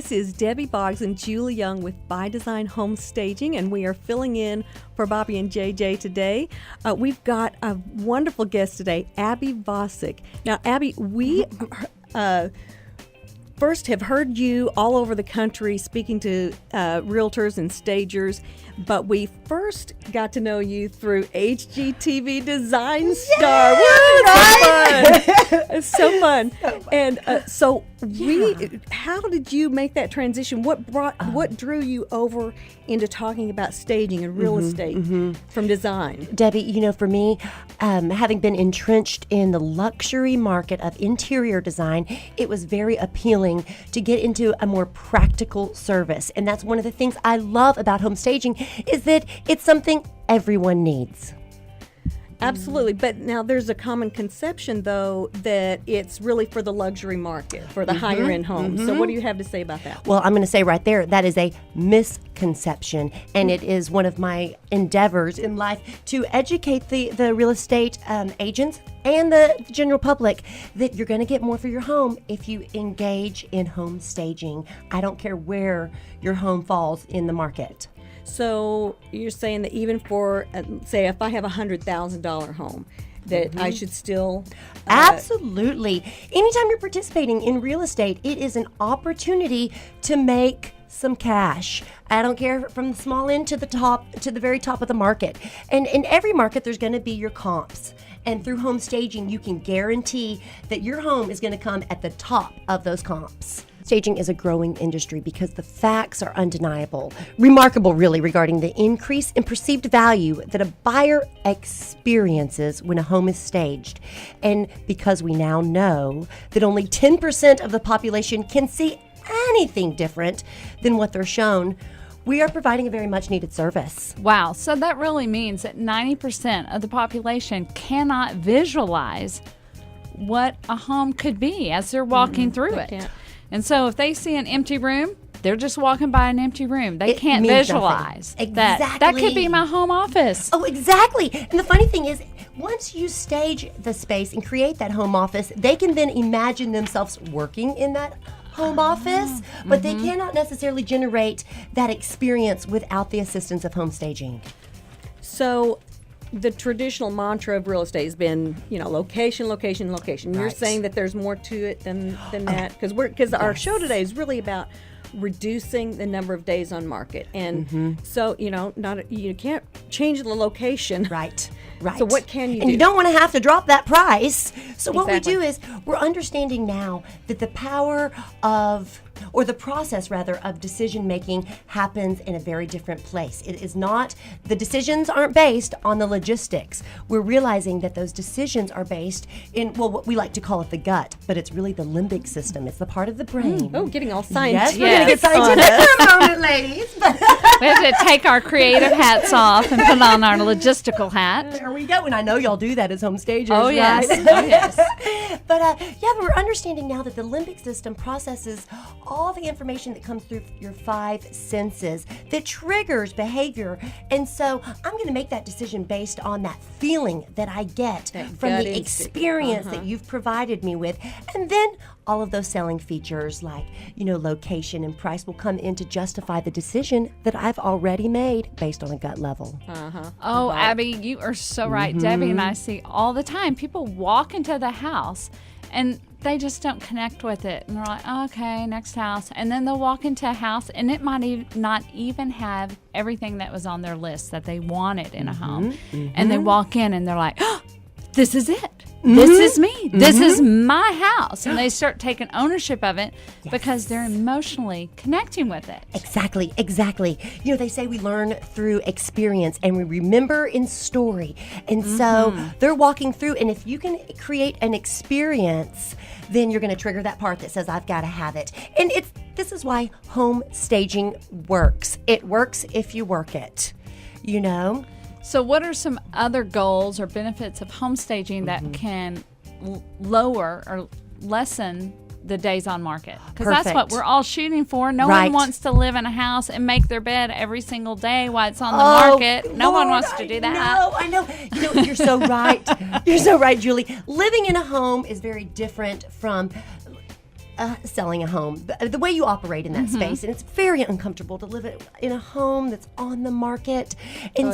This is Debbie Boggs and Julie Young with BYDesign Home Staging, and we are filling in for Bobby and JJ today. We've got a wonderful guest today, Abby Vasek. Now, Abby, we first have heard you all over the country speaking to realtors and stagers, but we first got to know you through HGTV Design Star. Woo, it's so fun. And how did you make that transition? What drew you over into talking about staging and real estate from design? Debbie, for me, having been entrenched in the luxury market of interior design, it was very appealing to get into a more practical service. And that's one of the things I love about home staging is that it's something everyone needs. Absolutely. But now there's a common conception, though, that it's really for the luxury market, for the higher-end homes. So what do you have to say about that? Well, I'm going to say right there, that is a misconception. And it is one of my endeavors in life to educate the real estate agents and the general public that you're going to get more for your home if you engage in home staging. I don't care where your home falls in the market. So you're saying that even for, say, if I have a $100,000 home, that I should still... Absolutely. Anytime you're participating in real estate, it is an opportunity to make some cash. I don't care from the small end to the top, to the very top of the market. And in every market, there's going to be your comps. And through home staging, you can guarantee that your home is going to come at the top of those comps. Staging is a growing industry because the facts are undeniable, remarkable really, regarding the increase in perceived value that a buyer experiences when a home is staged. And because we now know that only 10% of the population can see anything different than what they're shown, we are providing a very much needed service. Wow, so that really means that 90% of the population cannot visualize what a home could be as they're walking through it. Can't. And so if they see an empty room, they're just walking by an empty room. They can't visualize that. That could be my home office. Oh, exactly. And the funny thing is, once you stage the space and create that home office, they can then imagine themselves working in that home office, but they cannot necessarily generate that experience without the assistance of home staging. So the traditional mantra of real estate has been, location, location, location. You're Right. saying that there's more to it than that, because our show today is really about reducing the number of days on market, and so you can't change the location. Right. So what can you do? And you don't want to have to drop that price. So what we Exactly. do is we're understanding now that the power of, or the process rather, of decision making happens in a very different place. It is not, the decisions aren't based on the logistics. We're realizing that those decisions are based in, what we like to call it the gut, but it's really the limbic system. It's the part of the brain. Oh, getting all Yes, scientific. we're going to get scientific for a moment, ladies. We have to take our creative hats off and put on our logistical hat. There we go. And I know y'all do that as home stagers, Oh, yes. right? Oh, yes. But we're understanding now that the limbic system processes all the information that comes through your 5 senses that triggers behavior. And so I'm going to make that decision based on that feeling that I get from gut the instinct. experience that you've provided me with. And then all of those selling features like, location and price will come in to justify the decision that I've already made based on a gut level. Oh, Abby, you are so right. Debbie and I see all the time people walk into the house and they just don't connect with it. And they're like, okay, next house. And then they'll walk into a house and it might not even have everything that was on their list that they wanted in a home. And they walk in and they're like, oh, this is it. This is me. This is my house. And they start taking ownership of it because they're emotionally connecting with it. Exactly. They say we learn through experience and we remember in story. And so they're walking through, and if you can create an experience, then you're going to trigger that part that says, I've got to have it. And this is why home staging works. It works if you work it, So what are some other goals or benefits of home staging that can lower or lessen the days on market? Because that's what Perfect. we're all shooting for. No Right. one wants to live in a house and make their bed every single day while it's on the market. No one wants to do that. I know. You're so right. You're so right, Julie. Living in a home is very different from selling a home, the way you operate in that space, and it's very uncomfortable to live in a home that's on the market. And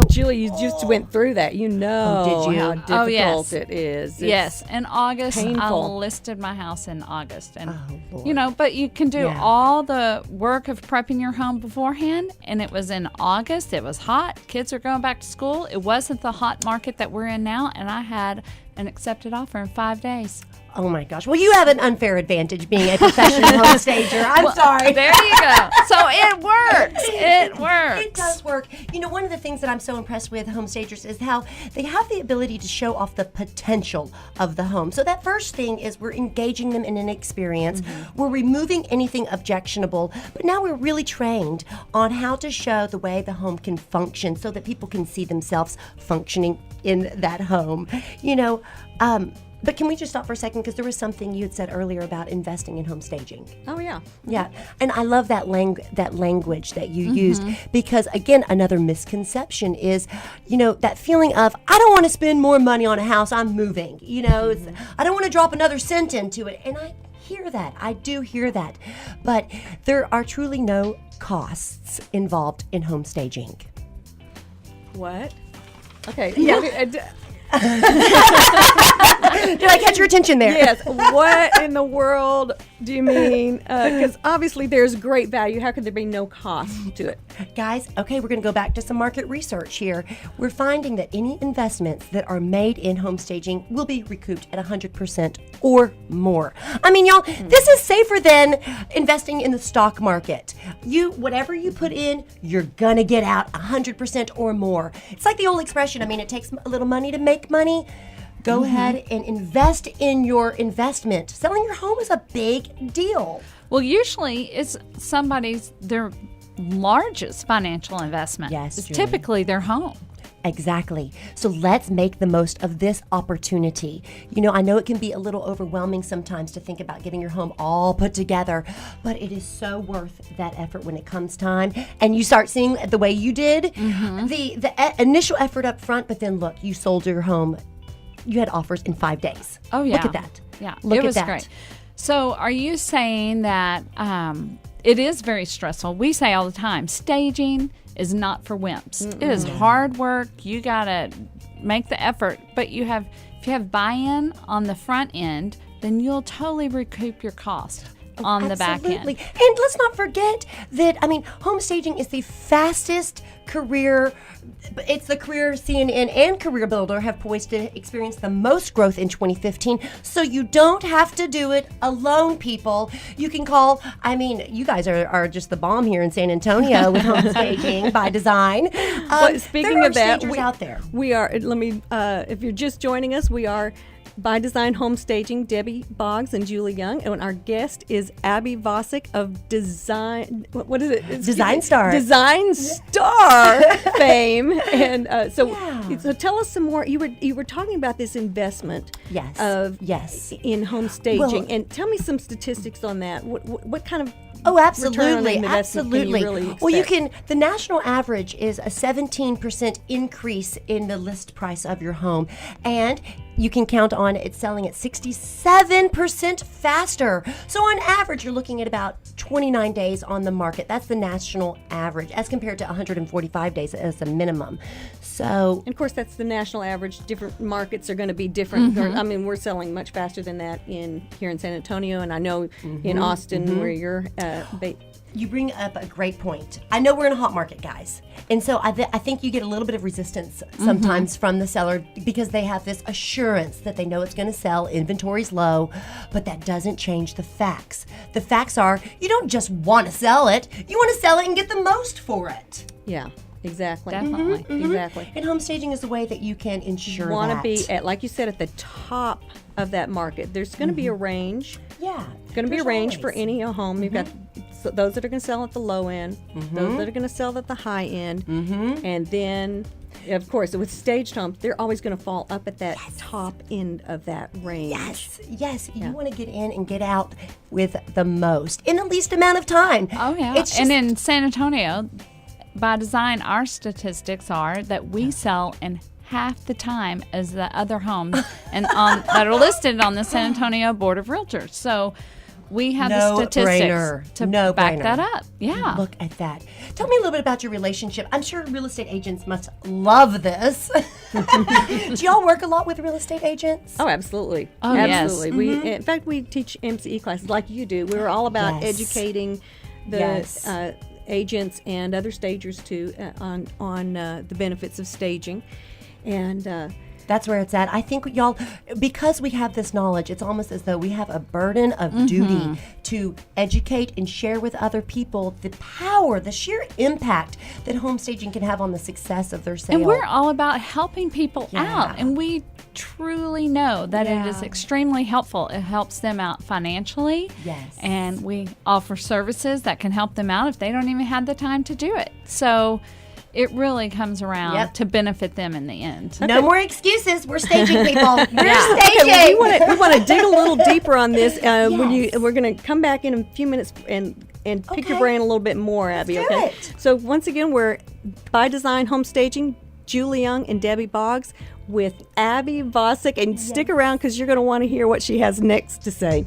Julie, you just went through that. You know did you? how difficult yes. it is. Yes, in August, I painful. listed my house in August, and Lord. but you can do all the work of prepping your home beforehand. And it was in August. It was hot. Kids are going back to school. It wasn't the hot market that we're in now, and I had an accepted offer in 5 days. Oh my gosh. Well, you have an unfair advantage being a professional home stager. I'm sorry. There you go. So it works. It works. It does work. You know, one of the things that I'm so impressed with home stagers is how they have the ability to show off the potential of the home. So that first thing is we're engaging them in an experience. We're removing anything objectionable, but now we're really trained on how to show the way the home can function so that people can see themselves functioning in that home. You know, but can we just stop for a second? Because there was something you had said earlier about investing in home staging. Oh, yeah. Yeah, and I love that language that you used, because again, another misconception is, you know, that feeling of, I don't want to spend more money on a house, I'm moving. You know, I don't want to drop another cent into it. And I hear that. I do hear that. But there are truly no costs involved in home staging. What? Okay. Yeah. Did I catch your attention there? Yes. What in the world do you mean? Because obviously there's great value. How could there be no cost to it? Guys, okay, we're going to go back to some market research here. We're finding that any investments that are made in home staging will be recouped at 100% or more. I mean, y'all, this is safer than investing in the stock market. Whatever you put in, you're going to get out 100% or more. It's like the old expression, I mean, it takes a little money to make money. Go ahead and invest in your investment. Selling your home is a big deal. Well, usually it's their largest financial investment. Yes, It's Julie. typically their home. Exactly. So let's make the most of this opportunity. You know, I know it can be a little overwhelming sometimes to think about getting your home all put together, but it is so worth that effort when it comes time. And you start seeing the way you did, the initial effort up front, but then look, you sold your home. You had offers in 5 days. Oh, yeah. Look at that. Yeah, Look it was at that. great. So are you saying that it is very stressful? We say all the time, staging is not for wimps. It is hard work. You got to make the effort. But if you have buy-in on the front end, then you'll totally recoup your cost on the back end. Absolutely. And let's not forget that, I mean, home staging is the fastest career. It's the career CNN and Career Builder have poised to experience the most growth in 2015. So you don't have to do it alone, people. You can call, I mean, you guys are just the bomb here in San Antonio with home staging by design. But speaking there of that, stagers out there. We are, if you're just joining us, we are BYDesign Home Staging, Debbie Boggs and Julie Young, and our guest is Abby Vasek of Design. What is it? Design Star. Design Star fame. And so tell us some more. You were talking about this investment. Yes. In home staging, Well, and tell me some statistics on that. What kind of Oh, absolutely, return on investment can you absolutely. really Well, you expect? can. The national average is a 17% increase in the list price of your home, and you can count on it selling at 67% faster. So on average, you're looking at about 29 days on the market. That's the national average, as compared to 145 days as a minimum. So, And of course, that's the national average. Different markets are going to be different. I mean, we're selling much faster than that here in San Antonio, and I know in Austin where you're you bring up a great point. I know we're in a hot market, guys. And so I think you get a little bit of resistance sometimes from the seller because they have this assurance that they know it's going to sell, inventory's low, but that doesn't change the facts. The facts are you don't just want to sell it, you want to sell it and get the most for it. Yeah, exactly. Definitely. Exactly. And home staging is the way that you can ensure Want to that. be at, like you said, at the top of that market. There's going to be a range. Yeah. It's going to be a there's range for always. any home. You've got those that are going to sell at the low end, those that are going to sell at the high end, and then, of course, with staged homes, they're always going to fall up at that top end of that range. Yes. You want to get in and get out with the most in the least amount of time. Oh, yeah. It's just, And in San Antonio, by design, our statistics are that we sell in half the time as the other homes and that are listed on the San Antonio Board of Realtors. So We have the No statistics brainer. to No back brainer. that up. Yeah. Look at that. Tell me a little bit about your relationship. I'm sure real estate agents must love this. Do y'all work a lot with real estate agents? Oh, absolutely. Oh, yes. Absolutely. In fact, we teach MCE classes like you do. We're all about Yes. educating the Yes. agents and other stagers too on the benefits of staging. And That's where it's at. I think y'all, because we have this knowledge, it's almost as though we have a burden of duty to educate and share with other people the power, the sheer impact that home staging can have on the success of their sale. And we're all about helping people Yeah. out. And we truly know that it is Yeah. extremely helpful. It helps them out financially. Yes. And we offer services that can help them out if they don't even have the time to do it. So it really comes around Yep. to benefit them in the end. No more excuses. We're staging, people. We're okay, staging. well, we want to dig a little deeper on this. We're going to come back in a few minutes and pick your Okay. brain a little bit more, Abby. do Okay. it. So once again, we're BYDesign Home Staging, Julie Young and Debbie Boggs with Abby Vasek, and stick around because you're going to want to hear what she has next to say.